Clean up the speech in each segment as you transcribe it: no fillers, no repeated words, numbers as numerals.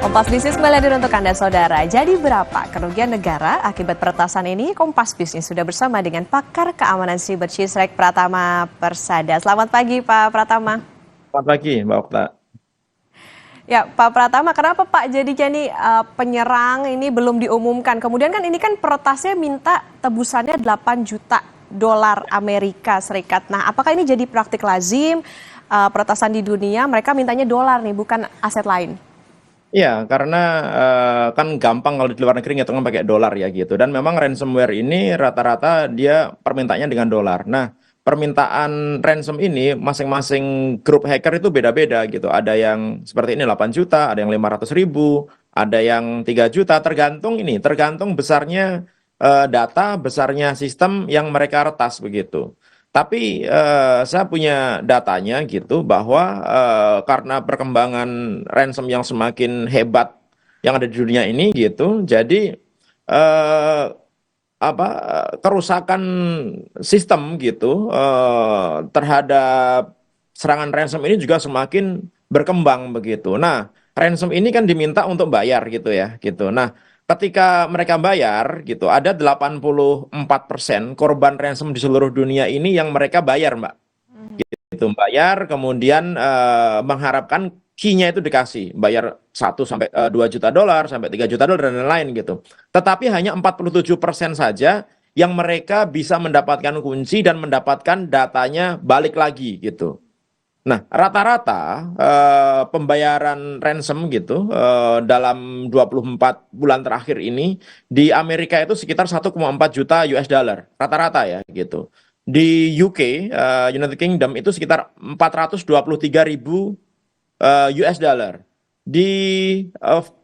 Kompas Bisnis kembali hadir untuk Anda saudara. Jadi berapa kerugian negara akibat peretasan ini? Kompas Bisnis sudah bersama dengan pakar keamanan siber Cisrek Pratama Persada. Selamat pagi Pak Pratama. Selamat pagi Mbak Okta. Ya Pak Pratama, kenapa Pak jadinya nih penyerang ini belum diumumkan? Kemudian kan ini kan peretasnya minta tebusannya 8 juta dolar Amerika Serikat. Nah, apakah ini jadi praktik lazim peretasan di dunia? Mereka mintanya dolar nih, bukan aset lain. Iya, karena kan gampang kalau di luar negeri ngitungnya pakai dolar ya gitu. Dan memang ransomware ini rata-rata dia permintaannya dengan dolar. Nah, permintaan ransom ini masing-masing grup hacker itu beda-beda gitu. Ada yang seperti ini 8 juta, ada yang 500.000, ada yang 3 juta, tergantung besarnya data, besarnya sistem yang mereka retas begitu. Tapi saya punya datanya gitu bahwa karena perkembangan ransom yang semakin hebat yang ada di dunia ini gitu, jadi eh, kerusakan sistem gitu terhadap serangan ransom ini juga semakin berkembang begitu. Nah, ransom ini kan diminta untuk bayar gitu ya gitu. Nah, ketika mereka bayar gitu, ada 84% korban ransom di seluruh dunia ini yang mereka bayar, Mbak. Gitu, bayar kemudian mengharapkan key-nya itu dikasih, bayar 1 sampai 2 juta dolar, sampai 3 juta dolar dan lain-lain gitu. Tetapi hanya 47% saja yang mereka bisa mendapatkan kunci dan mendapatkan datanya balik lagi gitu. Nah, rata-rata pembayaran ransom gitu dalam 24 bulan terakhir ini di Amerika itu sekitar 1,4 juta US dollar, rata-rata ya gitu. Di UK, United Kingdom itu sekitar 423.000 US dollar. Di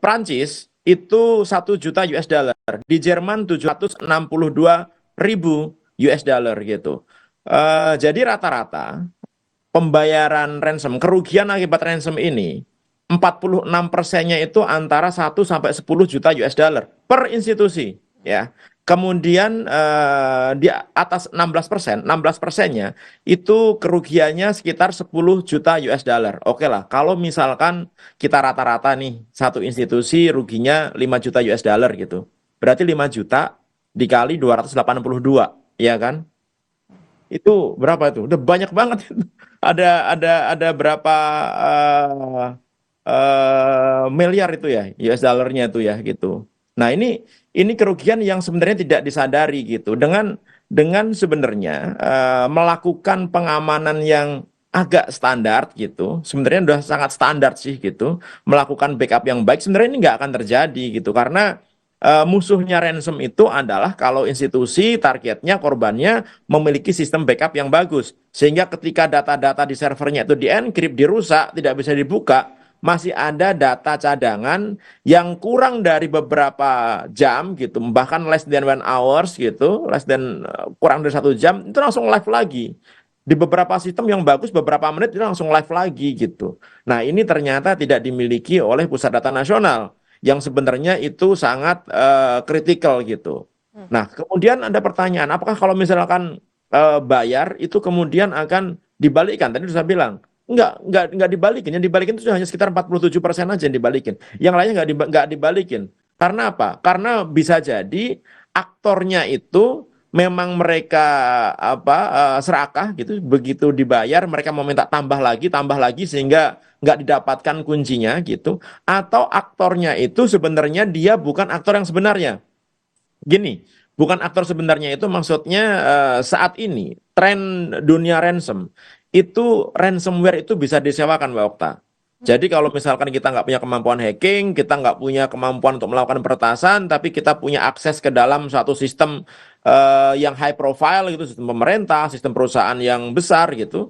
Prancis itu 1 juta US dollar. Di Jerman 762.000 US dollar gitu. Jadi rata-rata pembayaran ransom, kerugian akibat ransom ini 46%-nya itu antara 1 sampai 10 juta US dollar per institusi ya. Kemudian di atas 16%, 16%-nya itu kerugiannya sekitar 10 juta US dollar. Oke lah, kalau misalkan kita rata-rata nih satu institusi ruginya 5 juta US dollar gitu. Berarti 5 juta dikali 282, ya kan? Itu berapa itu? Udah banyak banget. Ada berapa miliar itu ya US dollarnya itu ya gitu. Nah, ini kerugian yang sebenarnya tidak disadari gitu. Dengan sebenarnya melakukan pengamanan yang agak standar gitu. Sebenarnya udah sangat standar sih gitu. Melakukan backup yang baik sebenarnya ini nggak akan terjadi gitu karena musuhnya ransom itu adalah kalau institusi targetnya korbannya memiliki sistem backup yang bagus. Sehingga ketika data-data di servernya itu di-encrypt, dirusak, tidak bisa dibuka, masih ada data cadangan yang kurang dari beberapa jam gitu, bahkan less than 1 hours gitu, kurang dari 1 jam, itu langsung live lagi. Di beberapa sistem yang bagus, beberapa menit itu langsung live lagi gitu. Nah, ini ternyata tidak dimiliki oleh Pusat Data Nasional yang sebenarnya itu sangat kritikal gitu. Nah, kemudian ada pertanyaan, apakah kalau misalkan bayar itu kemudian akan dibalikkan? Tadi saya bilang, enggak dibalikin. Yang dibalikin itu hanya sekitar 47% aja yang dibalikin. Yang lainnya enggak dibalikin. Karena apa? Karena bisa jadi aktornya itu memang mereka serakah gitu, begitu dibayar mereka mau minta tambah lagi sehingga nggak didapatkan kuncinya gitu, atau aktornya itu sebenarnya dia bukan aktor yang sebenarnya. Gini, bukan aktor sebenarnya itu maksudnya saat ini tren dunia ransom itu ransomware itu bisa disewakan Mbak Okta. Jadi kalau misalkan kita nggak punya kemampuan hacking, kita nggak punya kemampuan untuk melakukan peretasan, tapi kita punya akses ke dalam suatu sistem yang high profile gitu, sistem pemerintah, sistem perusahaan yang besar gitu,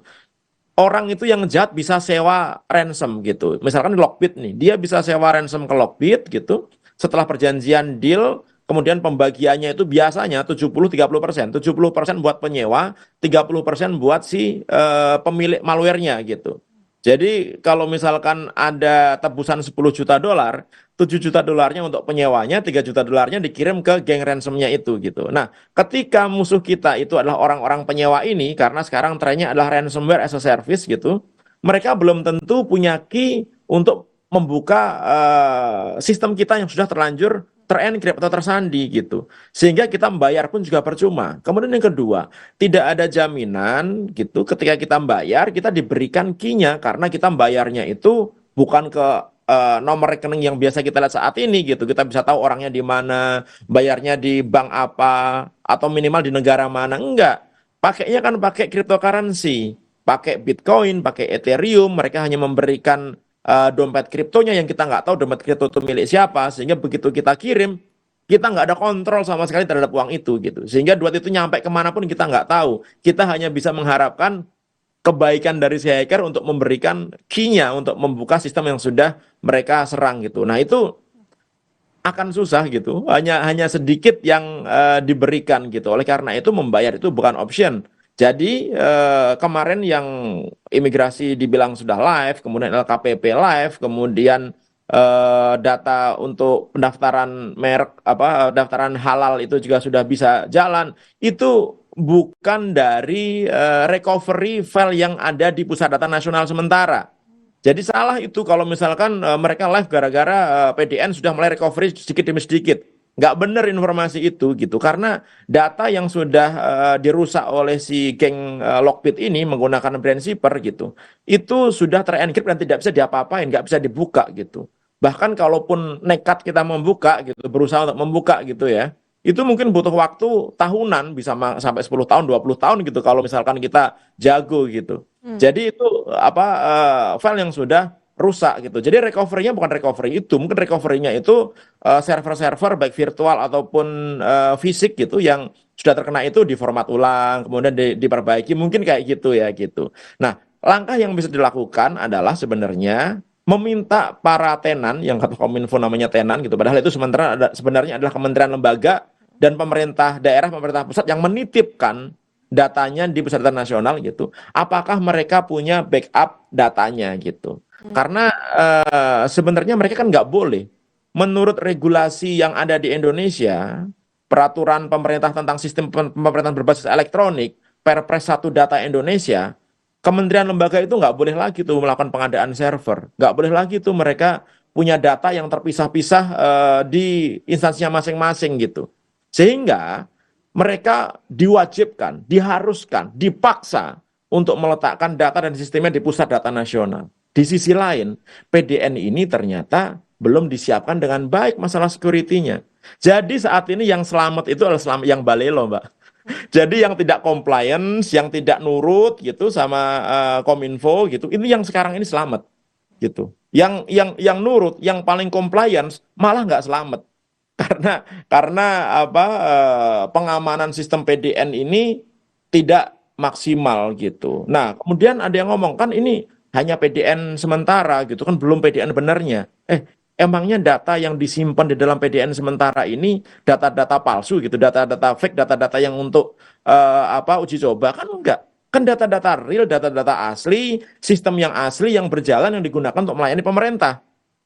orang itu yang jahat bisa sewa ransom gitu. Misalkan Lockbit nih, dia bisa sewa ransom ke Lockbit gitu. Setelah perjanjian deal, kemudian pembagiannya itu biasanya 70-30%. 70% buat penyewa, 30% buat si pemilik malware-nya gitu. Jadi kalau misalkan ada tebusan 10 juta dolar, 7 juta dolarnya untuk penyewanya, 3 juta dolarnya dikirim ke geng ransomnya itu gitu. Nah, ketika musuh kita itu adalah orang-orang penyewa ini, karena sekarang trennya adalah ransomware as a service gitu, mereka belum tentu punya key untuk membuka sistem kita yang sudah terlanjur terenkrip atau tersandi gitu. Sehingga kita membayar pun juga percuma. Kemudian yang kedua, tidak ada jaminan gitu ketika kita membayar, kita diberikan key-nya karena kita membayarnya itu bukan ke nomor rekening yang biasa kita lihat saat ini gitu. Kita bisa tahu orangnya di mana, bayarnya di bank apa, atau minimal di negara mana. Enggak. Pakainya kan pakai cryptocurrency, pakai Bitcoin, pakai Ethereum, mereka hanya memberikan dompet kriptonya yang kita nggak tahu dompet kripto itu milik siapa, sehingga begitu kita kirim, kita nggak ada kontrol sama sekali terhadap uang itu gitu. Sehingga duit itu nyampe kemanapun kita nggak tahu. Kita hanya bisa mengharapkan kebaikan dari si hacker untuk memberikan key-nya untuk membuka sistem yang sudah mereka serang gitu. Nah itu akan susah gitu. Hanya sedikit yang diberikan gitu. Oleh karena itu membayar itu bukan option. Jadi kemarin yang imigrasi dibilang sudah live, kemudian LKPP live, kemudian data untuk pendaftaran merek apa daftaran halal itu juga sudah bisa jalan. Itu bukan dari recovery file yang ada di Pusat Data Nasional sementara. Jadi salah itu kalau misalkan mereka live gara-gara PDN sudah mulai recovery sedikit demi sedikit. Nggak benar informasi itu gitu. Karena data yang sudah dirusak oleh si geng Lockbit ini menggunakan brand zipper gitu. Itu sudah terenkrip dan tidak bisa diapa-apain, nggak bisa dibuka gitu. Bahkan kalaupun nekat kita membuka gitu, berusaha untuk membuka gitu ya. Itu mungkin butuh waktu tahunan, bisa sampai 10 tahun, 20 tahun gitu kalau misalkan kita jago gitu. Jadi itu apa file yang sudah rusak gitu. Jadi recovery-nya bukan recovery itu, mungkin recovery-nya itu server-server baik virtual ataupun fisik gitu yang sudah terkena itu diformat ulang, kemudian diperbaiki, mungkin kayak gitu ya gitu. Nah, langkah yang bisa dilakukan adalah sebenarnya meminta para tenan yang kata Kominfo namanya tenan gitu, padahal itu sebenarnya adalah kementerian lembaga dan pemerintah daerah, pemerintah pusat yang menitipkan datanya di Pusat Data Nasional gitu. Apakah mereka punya backup datanya gitu? Karena sebenarnya mereka kan nggak boleh. Menurut regulasi yang ada di Indonesia, peraturan pemerintah tentang sistem pemerintahan berbasis elektronik, Perpres 1 Data Indonesia, kementerian lembaga itu nggak boleh lagi tuh melakukan pengadaan server. Nggak boleh lagi tuh mereka punya data yang terpisah-pisah di instansinya masing-masing gitu. Sehingga mereka diwajibkan, diharuskan, dipaksa untuk meletakkan data dan sistemnya di Pusat Data Nasional. Di sisi lain, PDN ini ternyata belum disiapkan dengan baik masalah security-nya. Jadi saat ini yang selamat itu adalah selamat yang balelo, Mbak. Jadi yang tidak compliance, yang tidak nurut gitu sama Kominfo gitu, ini yang sekarang ini selamat gitu. Yang nurut, yang paling compliance malah nggak selamat. Karena apa pengamanan sistem PDN ini tidak maksimal gitu. Nah, kemudian ada yang ngomong kan ini hanya PDN sementara gitu kan belum PDN benarnya. Emangnya data yang disimpan di dalam PDN sementara ini data-data palsu gitu, data-data fake, data-data yang untuk uji coba kan enggak. Kan data-data real, data-data asli, sistem yang asli yang berjalan yang digunakan untuk melayani pemerintah.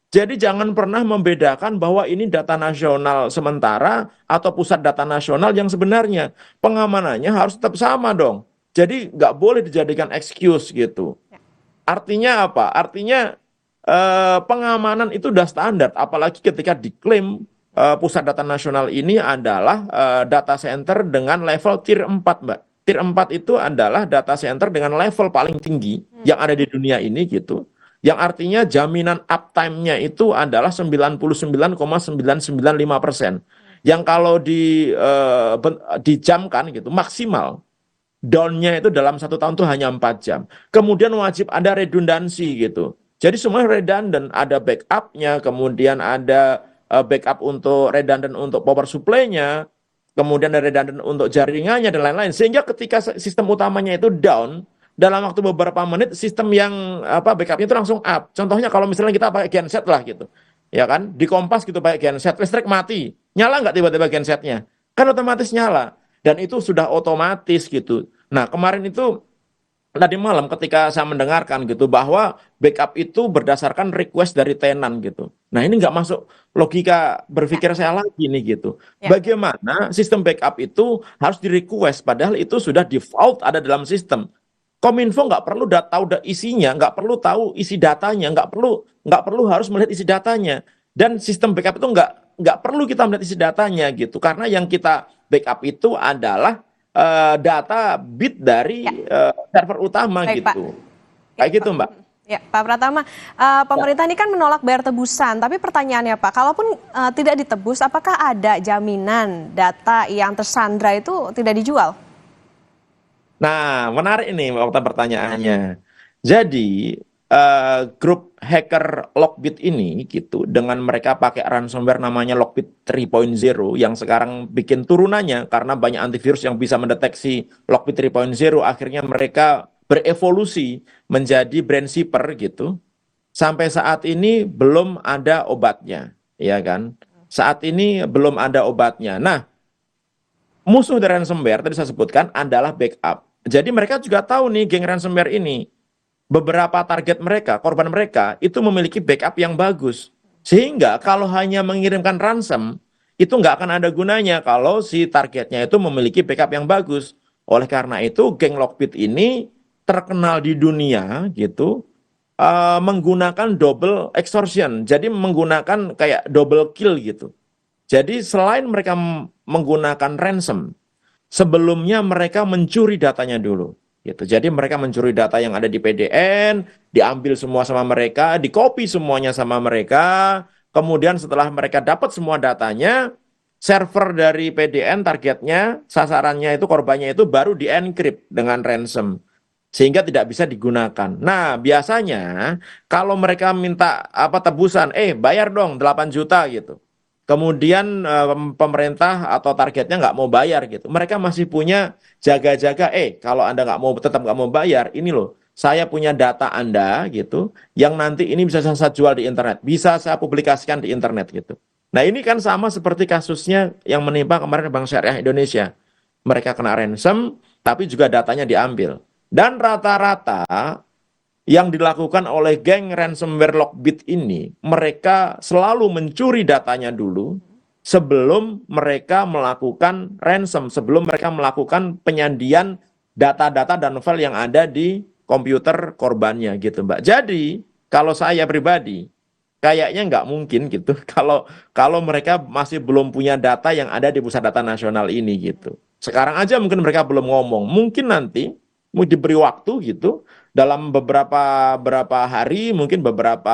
Jadi jangan pernah membedakan bahwa ini data nasional sementara atau pusat data nasional yang sebenarnya. Pengamanannya harus tetap sama dong. Jadi nggak boleh dijadikan excuse gitu. Artinya apa? Artinya pengamanan itu udah standar. Apalagi ketika diklaim pusat data nasional ini adalah data center dengan level tier 4, Mbak. Tier 4 itu adalah data center dengan level paling tinggi yang ada di dunia ini gitu. Yang artinya jaminan uptime-nya itu adalah 99,995%. Yang kalau dijamkan gitu, maksimal down-nya itu dalam 1 tahun itu hanya 4 jam. Kemudian wajib ada redundansi gitu. Jadi semua redundant, ada backup-nya, kemudian ada backup untuk redundant untuk power supply-nya, kemudian ada redundant untuk jaringannya dan lain-lain. Sehingga ketika sistem utamanya itu down, dalam waktu beberapa menit sistem yang backupnya itu langsung up. Contohnya kalau misalnya kita pakai genset lah gitu, ya kan, di Kompas gitu pakai genset, listrik mati, nyala nggak tiba-tiba gensetnya? Kan otomatis nyala, dan itu sudah otomatis gitu. Nah kemarin itu tadi malam ketika saya mendengarkan gitu bahwa backup itu berdasarkan request dari tenan gitu. Nah ini nggak masuk logika berpikir saya lagi nih gitu. Bagaimana sistem backup itu harus di request padahal itu sudah default ada dalam sistem. Kominfo nggak perlu tahu isinya, nggak perlu tahu isi datanya, nggak nggak perlu harus melihat isi datanya. Dan sistem backup itu nggak perlu kita melihat isi datanya gitu, karena yang kita backup itu adalah data bit Ya, dari server utama baik Pak. gitu. Ya, Kayak gitu, Pak. Mbak. Ya, Pak Pratama, pemerintah ini kan menolak bayar tebusan, tapi pertanyaannya Pak, kalaupun tidak ditebus, apakah ada jaminan data yang tersandra itu tidak dijual? Nah, menarik ini waktu pertanyaannya. Jadi, grup hacker Lockbit ini gitu, dengan mereka pakai ransomware namanya Lockbit 3.0 yang sekarang bikin turunannya karena banyak antivirus yang bisa mendeteksi Lockbit 3.0, akhirnya mereka berevolusi menjadi Brandshipper gitu. Sampai saat ini belum ada obatnya, ya kan? Saat ini belum ada obatnya. Nah, musuh dari ransomware tadi saya sebutkan adalah backup. Jadi mereka juga tahu nih, geng ransomware ini, beberapa target mereka, korban mereka itu memiliki backup yang bagus. Sehingga kalau hanya mengirimkan ransom, itu nggak akan ada gunanya kalau si targetnya itu memiliki backup yang bagus. Oleh karena itu, geng Lockbit ini terkenal di dunia gitu, menggunakan double extortion. Jadi menggunakan kayak double kill gitu. Jadi selain mereka menggunakan ransom, sebelumnya mereka mencuri datanya dulu. Gitu. Jadi mereka mencuri data yang ada di PDN, diambil semua sama mereka, di-copy semuanya sama mereka. Kemudian setelah mereka dapat semua datanya, server dari PDN targetnya, sasarannya itu, korbannya itu baru di-encrypt dengan ransom. Sehingga tidak bisa digunakan. Nah, biasanya kalau mereka minta apa tebusan, bayar dong 8 juta gitu. Kemudian pemerintah atau targetnya nggak mau bayar gitu. Mereka masih punya jaga-jaga, kalau Anda nggak mau, tetap nggak mau bayar, ini loh, saya punya data Anda gitu, yang nanti ini bisa saya jual di internet, bisa saya publikasikan di internet gitu. Nah ini kan sama seperti kasusnya yang menimpa kemarin Bank Syariah Indonesia. Mereka kena ransom, tapi juga datanya diambil. Dan rata-rata yang dilakukan oleh geng ransomware Lockbit ini, mereka selalu mencuri datanya dulu sebelum mereka melakukan ransom, sebelum mereka melakukan penyandian data-data dan file yang ada di komputer korbannya gitu, Mbak. Jadi, kalau saya pribadi, kayaknya nggak mungkin gitu kalau kalau mereka masih belum punya data yang ada di pusat data nasional ini gitu. Sekarang aja mungkin mereka belum ngomong, mungkin nanti mau diberi waktu gitu dalam beberapa hari, mungkin beberapa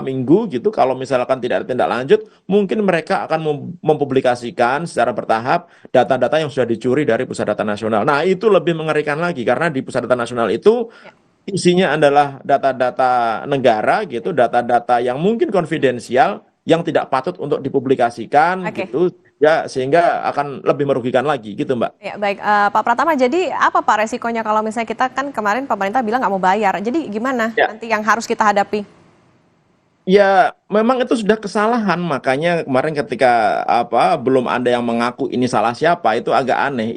minggu gitu, kalau misalkan tidak ada tindak lanjut, mungkin mereka akan mempublikasikan secara bertahap data-data yang sudah dicuri dari pusat data nasional. Nah itu lebih mengerikan lagi karena di pusat data nasional itu Ya. isinya adalah data-data negara gitu, data-data yang mungkin konfidensial yang tidak patut untuk dipublikasikan Oke. gitu, ya, sehingga akan lebih merugikan lagi gitu, Mbak. Ya, baik, Pak Pratama, jadi apa Pak resikonya kalau misalnya kita kan kemarin pemerintah bilang nggak mau bayar, jadi gimana Ya. nanti yang harus kita hadapi? Ya, memang itu sudah kesalahan, makanya kemarin ketika belum ada yang mengaku ini salah siapa, itu agak aneh.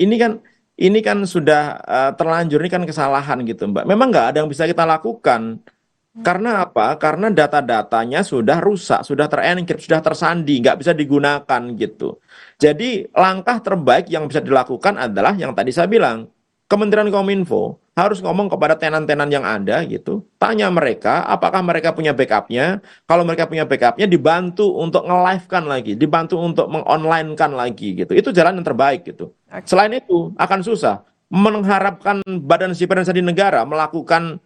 Ini kan sudah terlanjur, ini kan kesalahan gitu, Mbak. Memang nggak ada yang bisa kita lakukan. Karena apa? Karena data-datanya sudah rusak, sudah terencrypt, sudah tersandi, nggak bisa digunakan gitu. Jadi langkah terbaik yang bisa dilakukan adalah yang tadi saya bilang, Kementerian Kominfo harus ngomong kepada tenan-tenan yang ada gitu, tanya mereka apakah mereka punya backupnya. Kalau mereka punya backupnya, dibantu untuk nge-live-kan lagi, dibantu untuk meng-online-kan lagi gitu. Itu jalan yang terbaik gitu. Oke. Selain itu akan susah mengharapkan Badan Siber dan Sandi Negara melakukan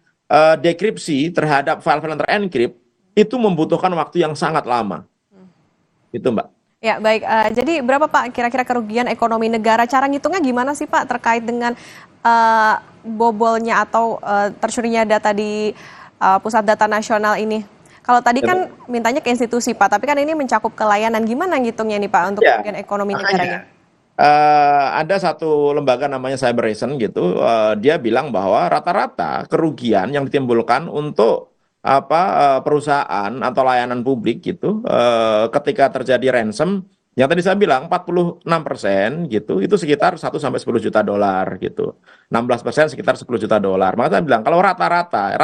dekripsi terhadap file-file yang terencrypt itu membutuhkan waktu yang sangat lama. Itu, Mbak. Ya, baik. Jadi berapa Pak kira-kira kerugian ekonomi negara? Cara ngitungnya gimana sih Pak terkait dengan bobolnya atau tercurinya data di pusat data nasional ini? Kalau tadi kan mintanya ke institusi Pak, tapi kan ini mencakup ke layanan. Gimana ngitungnya nih Pak untuk Ya, kerugian ekonomi negaranya? makanya ada satu lembaga namanya Cyberation gitu, dia bilang bahwa rata-rata kerugian yang ditimbulkan untuk perusahaan atau layanan publik gitu, ketika terjadi ransom, yang tadi saya bilang 46% gitu, itu sekitar 1 sampai 10 juta dolar gitu, 16% sekitar 10 juta dolar. Maka saya bilang kalau rata-rata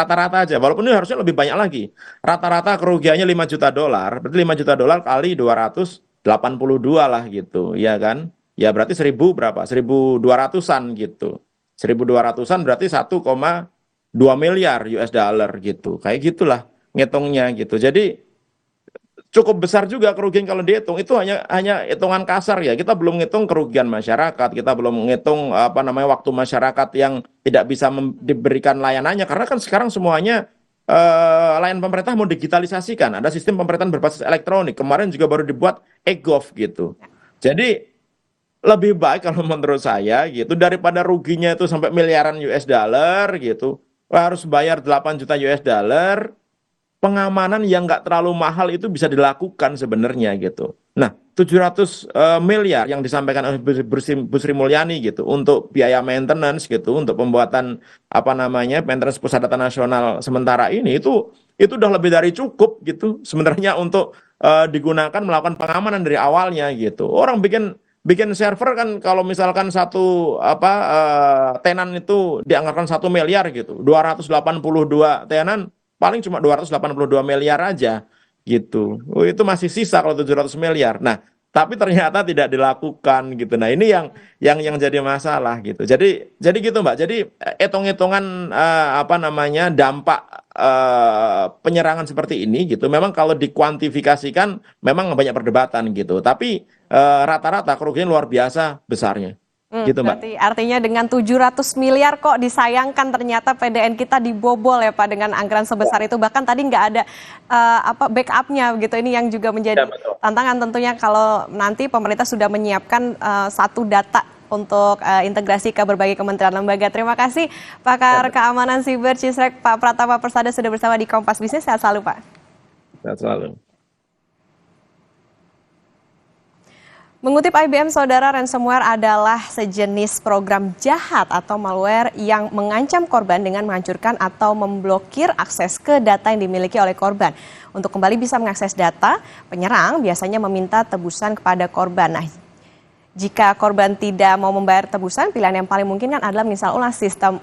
aja, walaupun ini harusnya lebih banyak lagi, rata-rata kerugiannya 5 juta dolar, berarti 5 juta dolar kali 282 lah gitu, ya kan? Ya berarti 1.000 berapa? 1.200-an gitu. 1.200-an berarti 1,2 miliar US dollar gitu. Kayak gitulah. ngitungnya gitu. Jadi cukup besar juga kerugian kalau dihitung. Itu hanya hitungan kasar ya. Kita belum ngitung kerugian masyarakat, kita belum ngitung apa namanya waktu masyarakat yang tidak bisa diberikan layanannya karena kan sekarang semuanya layanan pemerintah mau digitalisasikan. Ada sistem pemerintahan berbasis elektronik. Kemarin juga baru dibuat e-gov gitu. Jadi lebih baik kalau menurut saya gitu daripada ruginya itu sampai miliaran US dollar gitu. Harus bayar 8 juta US dollar, pengamanan yang nggak terlalu mahal itu bisa dilakukan sebenarnya gitu. Nah, 700 miliar yang disampaikan oleh Bu Sri Mulyani gitu untuk biaya maintenance gitu, untuk pembuatan apa namanya maintenance pusat data nasional sementara ini itu udah lebih dari cukup gitu. Sebenarnya untuk digunakan melakukan pengamanan dari awalnya gitu. Orang bikin bikin server kan kalau misalkan satu tenan itu dianggarkan 1 miliar gitu, 282 tenan paling cuma 282 miliar aja gitu. Oh, itu masih sisa kalau 700 miliar. Nah, tapi ternyata tidak dilakukan gitu. Nah, ini yang jadi masalah gitu. Jadi gitu, Mbak. Jadi hitung-hitungan apa namanya dampak penyerangan seperti ini gitu. Memang kalau dikuantifikasikan memang banyak perdebatan gitu. Tapi rata-rata kerugian luar biasa besarnya. Gitu, Mbak. Berarti artinya dengan 700 miliar kok disayangkan ternyata PDN kita dibobol ya Pak dengan anggaran sebesar itu. Bahkan tadi nggak ada backupnya begitu. Ini yang juga menjadi tantangan tentunya kalau nanti pemerintah sudah menyiapkan satu data untuk integrasi ke berbagai kementerian lembaga. Terima kasih Pakar Keamanan Siber Cisrek Pak Pratama Persada sudah bersama di Kompas Bisnis. Sehat selalu Pak. Sehat selalu. Mengutip IBM, saudara, ransomware adalah sejenis program jahat atau malware yang mengancam korban dengan menghancurkan atau memblokir akses ke data yang dimiliki oleh korban. Untuk kembali bisa mengakses data, penyerang biasanya meminta tebusan kepada korban. Nah, jika korban tidak mau membayar tebusan, pilihan yang paling mungkin kan adalah menginstal ulang sistem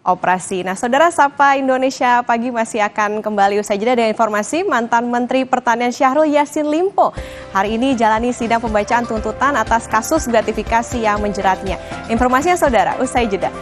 operasi. Nah, saudara, Sapa Indonesia Pagi masih akan kembali usai jeda dengan informasi mantan Menteri Pertanian Syahrul Yassin Limpo hari ini jalani sidang pembacaan tuntutan atas kasus gratifikasi yang menjeratnya. Informasinya, saudara, usai jeda.